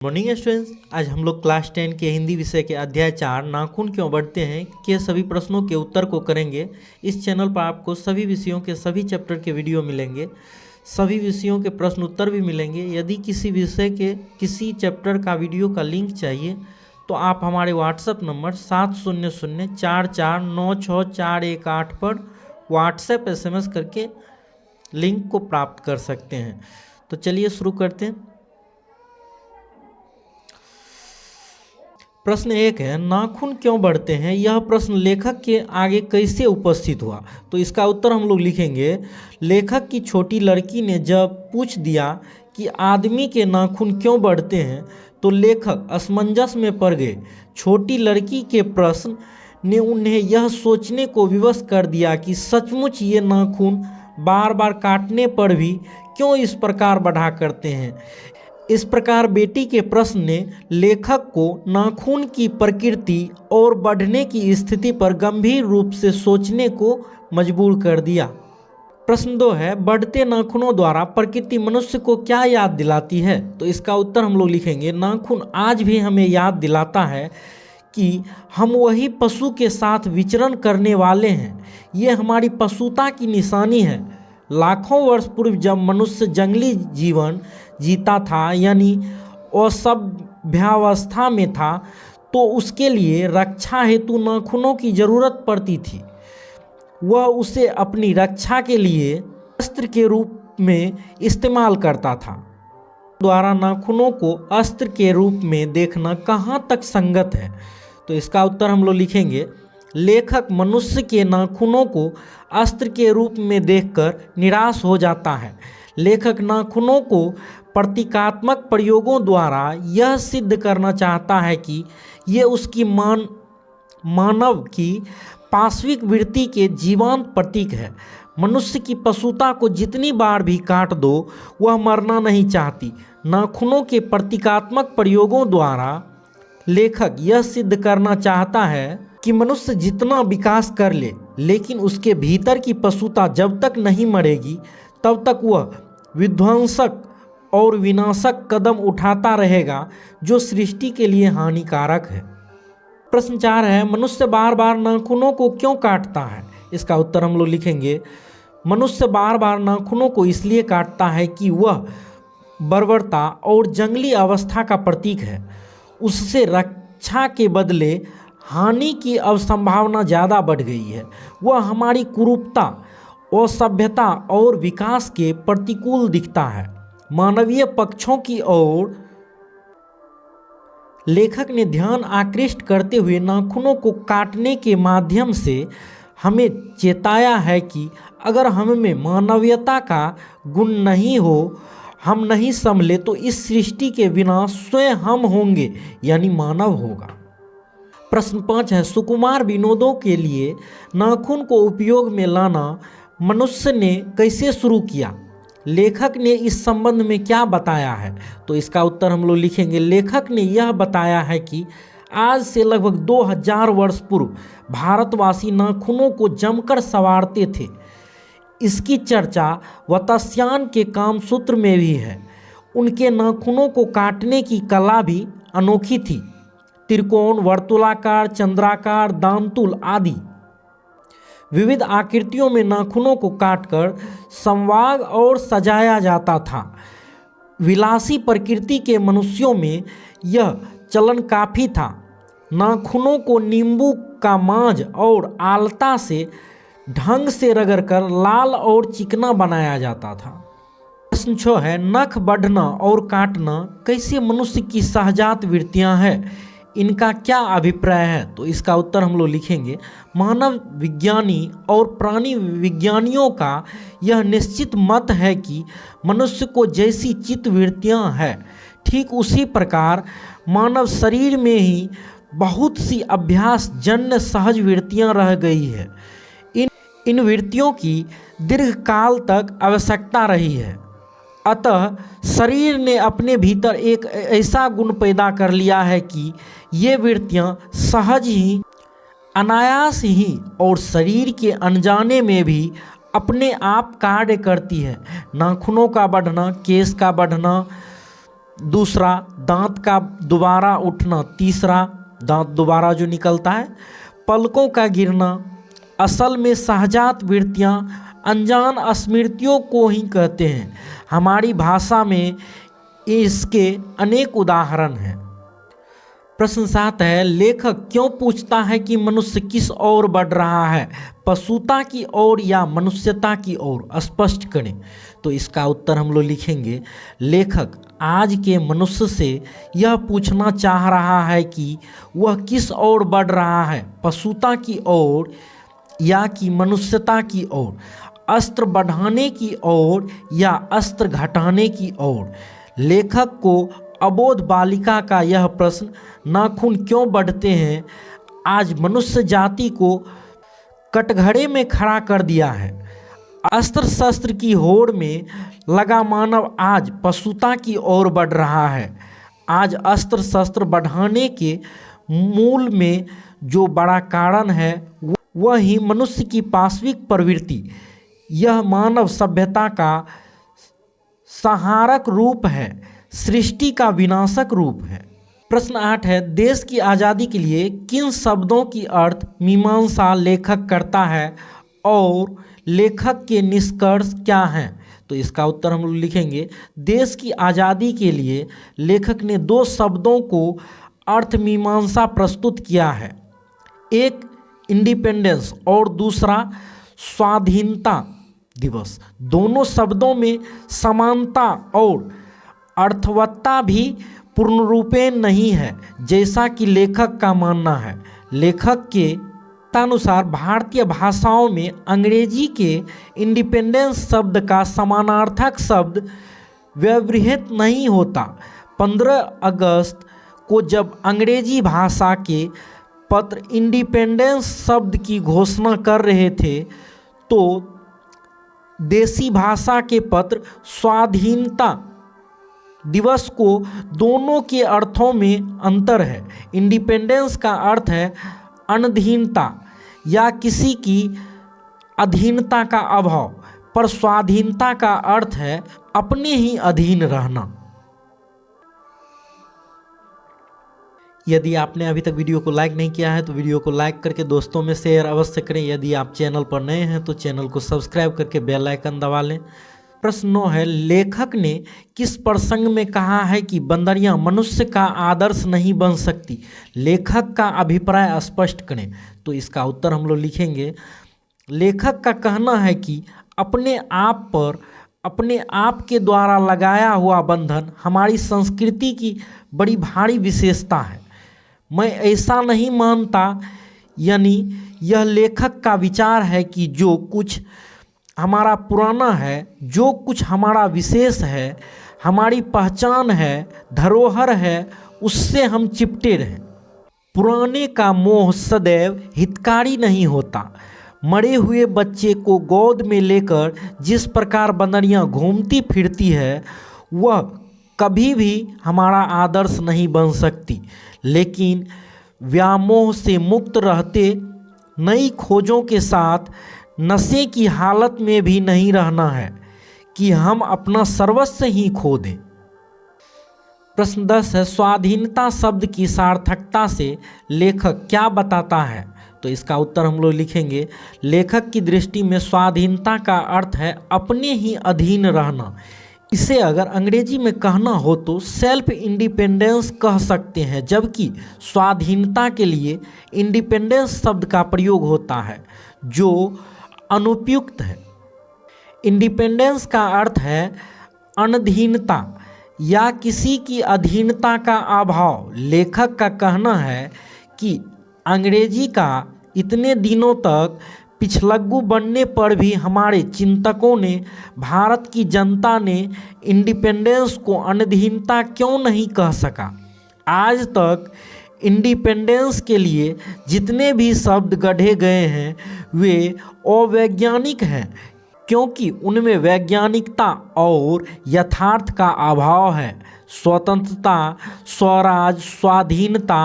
Morning students, आज हम लोग क्लास 10 के हिंदी विषय के अध्याय 4 नाखून क्यों बढ़ते हैं के सभी प्रश्नों के उत्तर को करेंगे। इस चैनल पर आपको सभी विषयों के सभी चैप्टर के वीडियो मिलेंगे, सभी विषयों के प्रश्न उत्तर भी मिलेंगे। यदि किसी विषय के किसी चैप्टर का वीडियो का लिंक चाहिए तो आप हमारे व्हाट्सएप नंबर 7004496418 पर व्हाट्सएप SMS करके लिंक को प्राप्त कर सकते हैं। तो चलिए शुरू करते हैं। प्रश्न 1 है, नाखून क्यों बढ़ते हैं? यह प्रश्न लेखक के आगे कैसे उपस्थित हुआ? तो इसका उत्तर हम लोग लिखेंगे, लेखक की छोटी लड़की ने जब पूछ दिया कि आदमी के नाखून क्यों बढ़ते हैं तो लेखक असमंजस में पड़ गए। छोटी लड़की के प्रश्न ने उन्हें यह सोचने को विवश कर दिया कि सचमुच ये नाखून बार बार काटने पर भी क्यों इस प्रकार बढ़ा करते हैं। इस प्रकार बेटी के प्रश्न ने लेखक को नाखून की प्रकृति और बढ़ने की स्थिति पर गंभीर रूप से सोचने को मजबूर कर दिया। प्रश्न 2 है, बढ़ते नाखूनों द्वारा प्रकृति मनुष्य को क्या याद दिलाती है? तो इसका उत्तर हम लोग लिखेंगे, नाखून आज भी हमें याद दिलाता है कि हम वही पशु के साथ विचरण करने वाले हैं। ये हमारी पशुता की निशानी है। लाखों वर्ष पूर्व जब मनुष्य जंगली जीवन जीता था, यानी असभ्यावस्था में था, तो उसके लिए रक्षा हेतु नाखूनों की जरूरत पड़ती थी। वह उसे अपनी रक्षा के लिए अस्त्र के रूप में इस्तेमाल करता था। द्वारा नाखूनों को अस्त्र के रूप में देखना कहाँ तक संगत है? तो इसका उत्तर हम लोग लिखेंगे, लेखक मनुष्य के नाखूनों को अस्त्र के रूप में देखकर निराश हो जाता है। लेखक नाखूनों को प्रतीकात्मक प्रयोगों द्वारा यह सिद्ध करना चाहता है कि ये उसकी मानव की पाशविक वृत्ति के जीवंत प्रतीक है। मनुष्य की पशुता को जितनी बार भी काट दो, वह मरना नहीं चाहती। नाखूनों के प्रतीकात्मक प्रयोगों द्वारा लेखक यह सिद्ध करना चाहता है कि मनुष्य जितना विकास कर ले, लेकिन उसके भीतर की पशुता जब तक नहीं मरेगी तब तक वह विध्वंसक और विनाशक कदम उठाता रहेगा, जो सृष्टि के लिए हानिकारक है। प्रश्न 4 है, मनुष्य बार बार नाखूनों को क्यों काटता है? इसका उत्तर हम लोग लिखेंगे, मनुष्य बार बार नाखूनों को इसलिए काटता है कि वह बर्बरता और जंगली अवस्था का प्रतीक है। उससे रक्षा के बदले हानि की अब संभावना ज़्यादा बढ़ गई है। वह हमारी कुरूपता और सभ्यता और विकास के प्रतिकूल दिखता है। मानवीय पक्षों की ओर लेखक ने ध्यान आकृष्ट करते हुए नाखूनों को काटने के माध्यम से हमें चेताया है कि अगर हम में मानवीयता का गुण नहीं हो, हम नहीं संभले, तो इस सृष्टि के विनाश स्वयं हम होंगे, यानी मानव होगा। प्रश्न 5 है, सुकुमार विनोदों के लिए नाखून को उपयोग में लाना मनुष्य ने कैसे शुरू किया? लेखक ने इस संबंध में क्या बताया है? तो इसका उत्तर हम लोग लिखेंगे, लेखक ने यह बताया है कि आज से लगभग 2000 वर्ष पूर्व भारतवासी नाखूनों को जमकर संवारते थे। इसकी चर्चा वत्स्यायन के कामसूत्र में भी है। उनके नाखूनों को काटने की कला भी अनोखी थी। त्रिकोण, वर्तुलाकार, चंद्राकार, दांतुल आदि विविध आकृतियों में नाखूनों को काटकर संवाग और सजाया जाता था। विलासी प्रकृति के मनुष्यों में यह चलन काफ़ी था। नाखूनों को नींबू का मांझ और आलता से ढंग से रगड़कर लाल और चिकना बनाया जाता था। प्रश्न 6 है, नख बढ़ना और काटना कैसे मनुष्य की सहजात वृत्तियां हैं? इनका क्या अभिप्राय है? तो इसका उत्तर हम लोग लिखेंगे, मानव विज्ञानी और प्राणी विज्ञानियों का यह निश्चित मत है कि मनुष्य को जैसी चित्त वृत्तियाँ हैं, ठीक उसी प्रकार मानव शरीर में ही बहुत सी अभ्यास जन्य सहज वृत्तियाँ रह गई है। इन वृत्तियों की दीर्घकाल तक आवश्यकता रही है। अतः शरीर ने अपने भीतर एक ऐसा गुण पैदा कर लिया है कि ये वृत्तियाँ सहज ही, अनायास ही और शरीर के अनजाने में भी अपने आप कार्य करती है। नाखूनों का बढ़ना, केश का बढ़ना, दूसरा दांत का दोबारा उठना, तीसरा दांत दोबारा जो निकलता है, पलकों का गिरना, असल में सहजात वृत्तियाँ, अनजान स्मृतियों को ही कहते हैं। हमारी भाषा में इसके अनेक उदाहरण हैं। प्रश्न 7 है, लेखक क्यों पूछता है कि मनुष्य किस ओर बढ़ रहा है, पशुता की ओर या मनुष्यता की ओर, स्पष्ट करें। तो इसका उत्तर हम लोग लिखेंगे, लेखक आज के मनुष्य से यह पूछना चाह रहा है कि वह किस ओर बढ़ रहा है, पशुता की ओर या कि मनुष्यता की ओर, अस्त्र बढ़ाने की ओर या अस्त्र घटाने की ओर। लेखक को अबोध बालिका का यह प्रश्न, नाखून क्यों बढ़ते हैं, आज मनुष्य जाति को कटघरे में खड़ा कर दिया है। अस्त्र शस्त्र की होड़ में लगा मानव आज पशुता की ओर बढ़ रहा है। आज अस्त्र शस्त्र बढ़ाने के मूल में जो बड़ा कारण है वह ही मनुष्य की पाशविक प्रवृत्ति, यह मानव सभ्यता का संहारक रूप है, सृष्टि का विनाशक रूप है। प्रश्न 8 है, देश की आज़ादी के लिए किन शब्दों की अर्थ मीमांसा लेखक करता है और लेखक के निष्कर्ष क्या हैं। तो इसका उत्तर हम लोग लिखेंगे, देश की आज़ादी के लिए लेखक ने 2 शब्दों को अर्थ मीमांसा प्रस्तुत किया है, एक इंडिपेंडेंस और दूसरा स्वाधीनता दिवस। दोनों शब्दों में समानता और अर्थवत्ता भी पूर्ण रूपेण नहीं है, जैसा कि लेखक का मानना है। लेखक के अनुसार भारतीय भाषाओं में अंग्रेजी के इंडिपेंडेंस शब्द का समानार्थक शब्द व्यवहृत नहीं होता। 15 अगस्त को जब अंग्रेजी भाषा के पत्र इंडिपेंडेंस शब्द की घोषणा कर रहे थे तो देसी भाषा के पत्र स्वाधीनता दिवस को, दोनों के अर्थों में अंतर है। इंडिपेंडेंस का अर्थ है अनधीनता या किसी की अधीनता का अभाव, पर स्वाधीनता का अर्थ है अपने ही अधीन रहना। यदि आपने अभी तक वीडियो को लाइक नहीं किया है तो वीडियो को लाइक करके दोस्तों में शेयर अवश्य करें। यदि आप चैनल पर नए हैं तो चैनल को सब्सक्राइब करके बेल आइकन दबा लें। प्रश्न 9 है, लेखक ने किस प्रसंग में कहा है कि बंदरियां मनुष्य का आदर्श नहीं बन सकती, लेखक का अभिप्राय स्पष्ट करें। तो इसका उत्तर हम लोग लिखेंगे, लेखक का कहना है कि अपने आप पर अपने आप के द्वारा लगाया हुआ बंधन हमारी संस्कृति की बड़ी भारी विशेषता है। मैं ऐसा नहीं मानता, यानी यह लेखक का विचार है कि जो कुछ हमारा पुराना है, जो कुछ हमारा विशेष है, हमारी पहचान है, धरोहर है, उससे हम चिपटे रहें। पुराने का मोह सदैव हितकारी नहीं होता। मरे हुए बच्चे को गोद में लेकर जिस प्रकार बंदरियां घूमती फिरती है वह कभी भी हमारा आदर्श नहीं बन सकती। लेकिन व्यामोह से मुक्त रहते नई खोजों के साथ नशे की हालत में भी नहीं रहना है कि हम अपना सर्वस्व ही खो दें। प्रश्न 10 है, स्वाधीनता शब्द की सार्थकता से लेखक क्या बताता है। तो इसका उत्तर हम लोग लिखेंगे, लेखक की दृष्टि में स्वाधीनता का अर्थ है अपने ही अधीन रहना। इसे अगर अंग्रेजी में कहना हो तो सेल्फ इंडिपेंडेंस कह सकते हैं, जबकि स्वाधीनता के लिए इंडिपेंडेंस शब्द का प्रयोग होता है जो अनुपयुक्त है। इंडिपेंडेंस का अर्थ है अनधीनता या किसी की अधीनता का अभाव। लेखक का कहना है कि अंग्रेजी का इतने दिनों तक पिछलग्गू बनने पर भी हमारे चिंतकों ने, भारत की जनता ने इंडिपेंडेंस को अनधीनता क्यों नहीं कह सका। आज तक इंडिपेंडेंस के लिए जितने भी शब्द गढ़े गए हैं वे अवैज्ञानिक हैं, क्योंकि उनमें वैज्ञानिकता और यथार्थ का अभाव है। स्वतंत्रता, स्वराज, स्वाधीनता,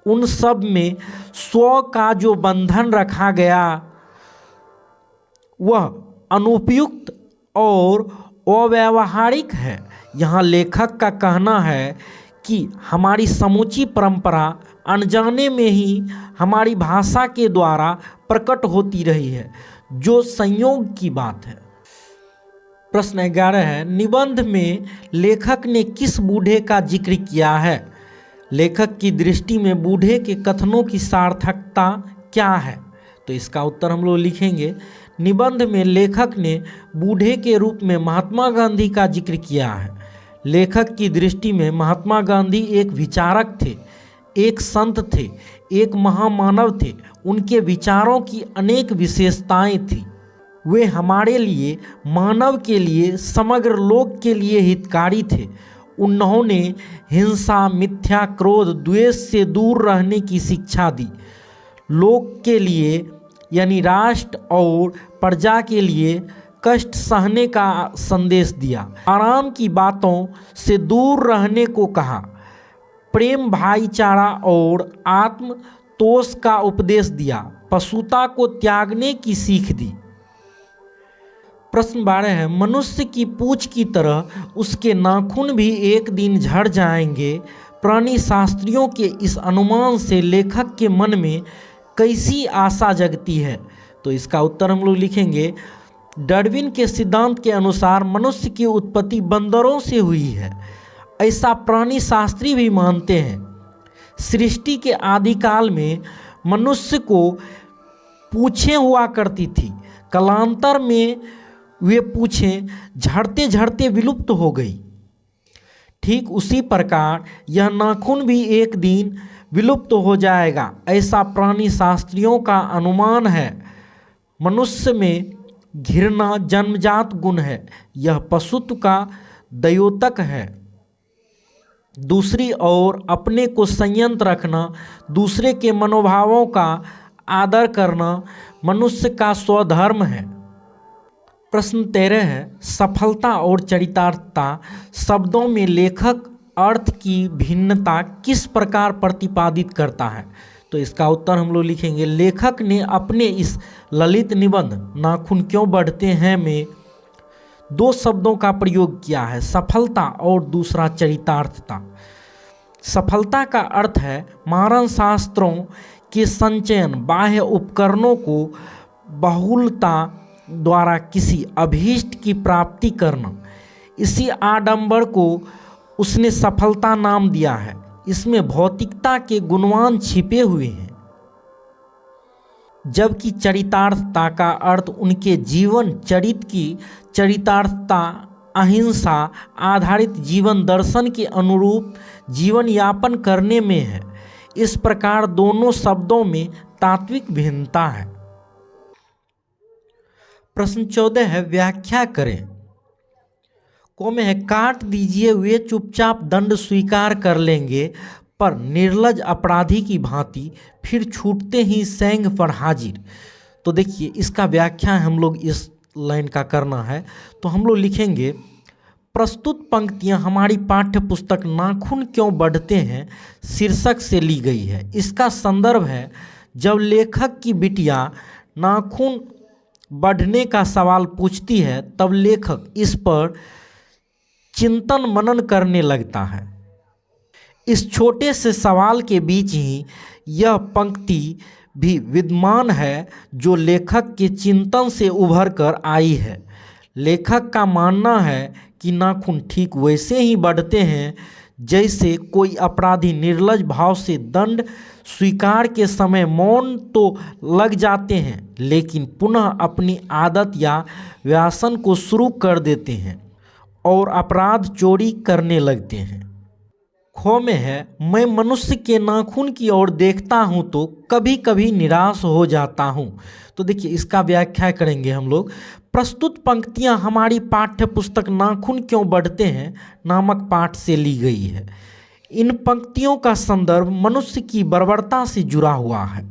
उन सब में स्व का जो बंधन रखा गया वह अनुपयुक्त और अव्यावहारिक है। यहाँ लेखक का कहना है कि हमारी समूची परंपरा अनजाने में ही हमारी भाषा के द्वारा प्रकट होती रही है, जो संयोग की बात है। प्रश्न 11 है, निबंध में लेखक ने किस बूढ़े का जिक्र किया है? लेखक की दृष्टि में बूढ़े के कथनों की सार्थकता क्या है? तो इसका उत्तर हम लोग लिखेंगे, निबंध में लेखक ने बूढ़े के रूप में महात्मा गांधी का जिक्र किया है। लेखक की दृष्टि में महात्मा गांधी एक विचारक थे, एक संत थे, एक महामानव थे। उनके विचारों की अनेक विशेषताएं थीं। वे हमारे लिए, मानव के लिए, समग्र लोक के लिए हितकारी थे। उन्होंने हिंसा, मिथ्या, क्रोध, द्वेष से दूर रहने की शिक्षा दी। लोक के लिए यानी राष्ट्र और प्रजा के लिए कष्ट सहने का संदेश दिया। आराम की बातों से दूर रहने को कहा। प्रेम, भाईचारा और आत्मतोष का उपदेश दिया। पशुता को त्यागने की सीख दी। प्रश्न 12 है, मनुष्य की पूंछ की तरह उसके नाखून भी एक दिन झड़ जाएंगे। प्राणी शास्त्रियों के इस अनुमान से लेखक के मन में कैसी आशा जगती है? तो इसका उत्तर हम लोग लिखेंगे, डार्विन के सिद्धांत के अनुसार मनुष्य की उत्पत्ति बंदरों से हुई है। ऐसा प्राणी शास्त्री भी मानते हैं। सृष्टि के आदिकाल में मनुष्य को पूंछें हुआ करती थी। कालांतर में वे पूंछें झड़ते झड़ते विलुप्त हो गई। ठीक उसी प्रकार यह नाखून भी एक दिन विलुप्त हो जाएगा, ऐसा प्राणी शास्त्रियों का अनुमान है। मनुष्य में घृणा जन्मजात गुण है। यह पशुत्व का द्योतक है। दूसरी ओर अपने को संयत रखना, दूसरे के मनोभावों का आदर करना मनुष्य का स्वधर्म है। प्रश्न 13 है, सफलता और चरितार्थता शब्दों में लेखक अर्थ की भिन्नता किस प्रकार प्रतिपादित करता है? तो इसका उत्तर हम लोग लिखेंगे, लेखक ने अपने इस ललित निबंध नाखून क्यों बढ़ते हैं में दो शब्दों का प्रयोग किया है, सफलता और दूसरा चरितार्थता। सफलता का अर्थ है मानव शास्त्रों के संचयन, बाह्य उपकरणों को बहुलता द्वारा किसी अभीष्ट की प्राप्ति करना। इसी आडंबर को उसने सफलता नाम दिया है। इसमें भौतिकता के गुणवान छिपे हुए हैं, जबकि चरितार्थता का अर्थ उनके जीवन चरित्र की चरितार्थता, अहिंसा आधारित जीवन दर्शन के अनुरूप जीवन यापन करने में है। इस प्रकार दोनों शब्दों में तात्विक भिन्नता है। प्रश्न 14 है, व्याख्या करें। में है, काट दीजिए, वे चुपचाप दंड स्वीकार कर लेंगे, पर निर्लज अपराधी की भांति फिर छूटते ही सैंग पर हाजिर। तो देखिए, इसका व्याख्या हम लोग इस लाइन का करना है। तो हम लोग लिखेंगे, प्रस्तुत पंक्तियां हमारी पाठ्य पुस्तक नाखून क्यों बढ़ते हैं शीर्षक से ली गई है। इसका संदर्भ है जब लेखक की बिटिया नाखून बढ़ने का सवाल पूछती है, तब लेखक इस पर चिंतन मनन करने लगता है। इस छोटे से सवाल के बीच ही यह पंक्ति भी विद्यमान है, जो लेखक के चिंतन से उभर कर आई है। लेखक का मानना है कि नाखून ठीक वैसे ही बढ़ते हैं जैसे कोई अपराधी निर्लज भाव से दंड स्वीकार के समय मौन तो लग जाते हैं, लेकिन पुनः अपनी आदत या व्यसन को शुरू कर देते हैं और अपराध चोरी करने लगते हैं। खो में है, मैं मनुष्य के नाखून की ओर देखता हूँ तो कभी कभी निराश हो जाता हूँ। तो देखिए, इसका व्याख्या करेंगे हम लोग। प्रस्तुत पंक्तियाँ हमारी पाठ्य पुस्तक नाखून क्यों बढ़ते हैं नामक पाठ से ली गई है। इन पंक्तियों का संदर्भ मनुष्य की बर्बरता से जुड़ा हुआ है।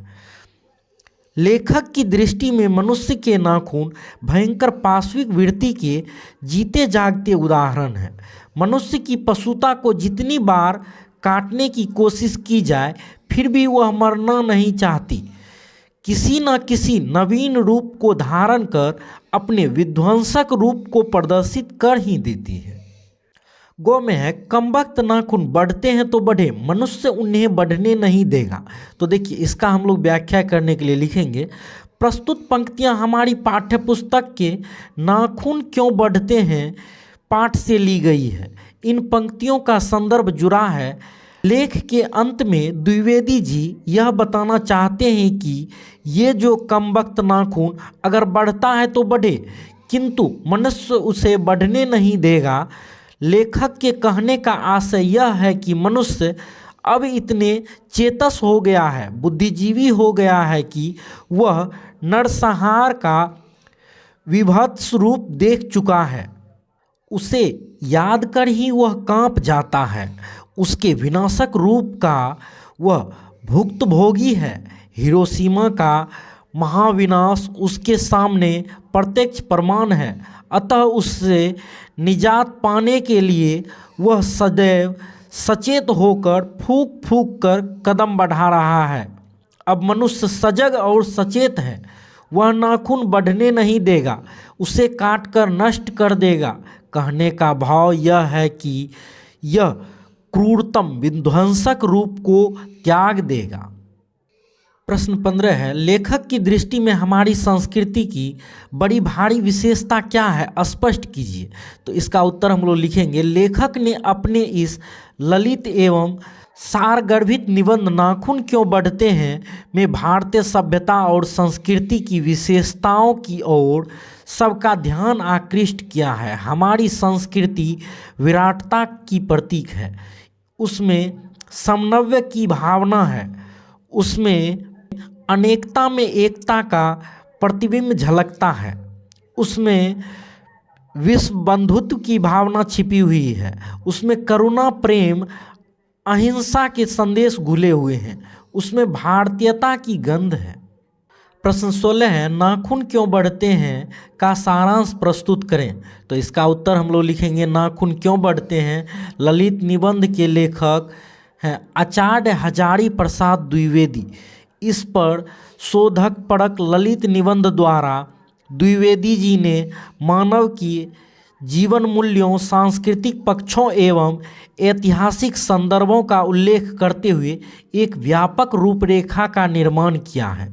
लेखक की दृष्टि में मनुष्य के नाखून भयंकर पाशविक वृत्ति के जीते जागते उदाहरण हैं। मनुष्य की पशुता को जितनी बार काटने की कोशिश की जाए, फिर भी वह मरना नहीं चाहती। किसी न किसी नवीन रूप को धारण कर अपने विध्वंसक रूप को प्रदर्शित कर ही देती है। गौ में है कमबख्त नाखून बढ़ते हैं तो बढ़े, मनुष्य उन्हें बढ़ने नहीं देगा। तो देखिए इसका हम लोग व्याख्या करने के लिए लिखेंगे, प्रस्तुत पंक्तियां हमारी पाठ्य पुस्तक के नाखून क्यों बढ़ते हैं पाठ से ली गई है। इन पंक्तियों का संदर्भ जुड़ा है। लेख के अंत में द्विवेदी जी यह बताना चाहते हैं कि ये जो कमबख्त नाखून अगर बढ़ता है तो बढ़े, किंतु मनुष्य उसे बढ़ने नहीं देगा। लेखक के कहने का आशय यह है कि मनुष्य अब इतने चेतस हो गया है, बुद्धिजीवी हो गया है कि वह नरसंहार का विभत्स रूप देख चुका है। उसे याद कर ही वह कांप जाता है। उसके विनाशक रूप का वह भुक्तभोगी है। हिरोशिमा का महाविनाश उसके सामने प्रत्यक्ष प्रमाण है। अतः उससे निजात पाने के लिए वह सदैव सचेत होकर फूंक फूंक कर कदम बढ़ा रहा है। अब मनुष्य सजग और सचेत है। वह नाखून बढ़ने नहीं देगा, उसे काट कर नष्ट कर देगा। कहने का भाव यह है कि यह क्रूरतम विध्वंसक रूप को त्याग देगा। प्रश्न 15 है, लेखक की दृष्टि में हमारी संस्कृति की बड़ी भारी विशेषता क्या है, स्पष्ट कीजिए। तो इसका उत्तर हम लोग लिखेंगे, लेखक ने अपने इस ललित एवं सारगर्भित निबंध नाखून क्यों बढ़ते हैं में भारतीय सभ्यता और संस्कृति की विशेषताओं की ओर सबका ध्यान आकृष्ट किया है। हमारी संस्कृति विराटता की प्रतीक है, उसमें समन्वय की भावना है, उसमें अनेकता में एकता का प्रतिबिंब झलकता है, उसमें विश्व बंधुत्व की भावना छिपी हुई है, उसमें करुणा, प्रेम, अहिंसा के संदेश घुले हुए हैं, उसमें भारतीयता की गंध है। प्रश्न 16 है, नाखून क्यों बढ़ते हैं का सारांश प्रस्तुत करें। तो इसका उत्तर हम लोग लिखेंगे, नाखून क्यों बढ़ते हैं ललित निबंध के लेखक हैं आचार्य हजारी प्रसाद द्विवेदी। इस पर शोधक परक ललित निबंध द्वारा द्विवेदी जी ने मानव की जीवन मूल्यों, सांस्कृतिक पक्षों एवं ऐतिहासिक संदर्भों का उल्लेख करते हुए एक व्यापक रूपरेखा का निर्माण किया है।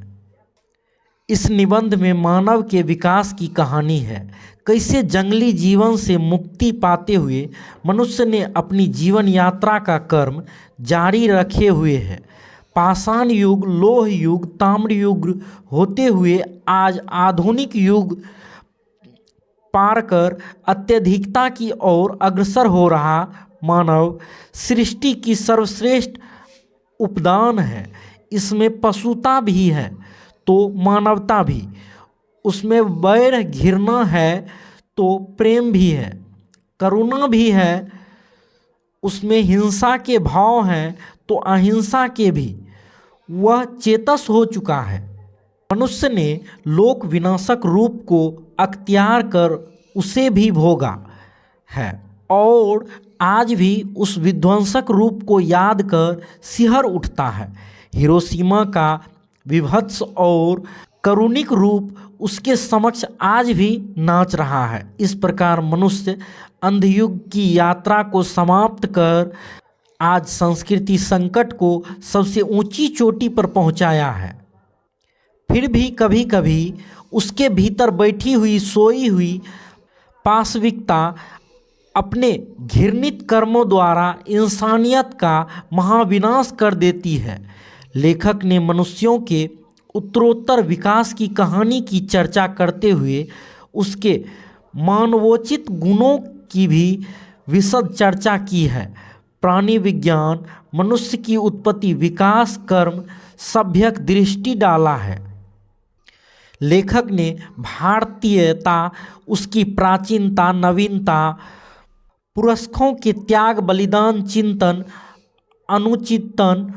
इस निबंध में मानव के विकास की कहानी है। कैसे जंगली जीवन से मुक्ति पाते हुए मनुष्य ने अपनी जीवन यात्रा का क्रम जारी रखे हुए है। पाषाण युग, लोह युग, ताम्र युग होते हुए आज आधुनिक युग पार कर अत्यधिकता की ओर अग्रसर हो रहा मानव सृष्टि की सर्वश्रेष्ठ उपदान है। इसमें पशुता भी है तो मानवता भी, उसमें वैर घृणा है तो प्रेम भी है, करुणा भी है, उसमें हिंसा के भाव हैं तो अहिंसा के भी। वह चेतस हो चुका है। मनुष्य ने लोक विनाशक रूप को अख्तियार कर उसे भी भोगा है और आज भी उस विध्वंसक रूप को याद कर सिहर उठता है। हिरोशिमा का विभत्स और करुणिक रूप उसके समक्ष आज भी नाच रहा है। इस प्रकार मनुष्य अंधयुग की यात्रा को समाप्त कर आज संस्कृति संकट को सबसे ऊंची चोटी पर पहुंचाया है। फिर भी कभी कभी उसके भीतर बैठी हुई, सोई हुई पाशविकता अपने घृणित कर्मों द्वारा इंसानियत का महाविनाश कर देती है। लेखक ने मनुष्यों के उत्तरोत्तर विकास की कहानी की चर्चा करते हुए उसके मानवोचित गुणों की भी विशद चर्चा की है। प्राणी विज्ञान, मनुष्य की उत्पत्ति, विकास, कर्म, सभ्यक दृष्टि डाला है। लेखक ने भारतीयता, उसकी प्राचीनता, नवीनता, पुरस्कों के त्याग, बलिदान, चिंतन, अनुचिंतन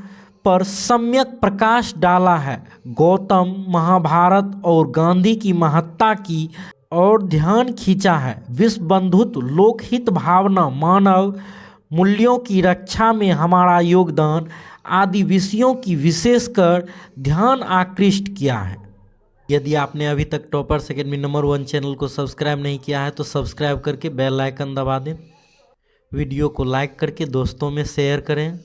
पर सम्यक प्रकाश डाला है। गौतम, महाभारत और गांधी की महत्ता की और ध्यान खींचा है। विश्व बंधुत्व, लोकहित भावना, मानव मूल्यों की रक्षा में हमारा योगदान आदि विषयों की विशेषकर ध्यान आकृष्ट किया है। यदि आपने अभी तक टॉपर्स एकेडमी नंबर 1 चैनल को सब्सक्राइब नहीं किया है तो सब्सक्राइब करके बेल आइकन दबा दें। वीडियो को लाइक करके दोस्तों में शेयर करें।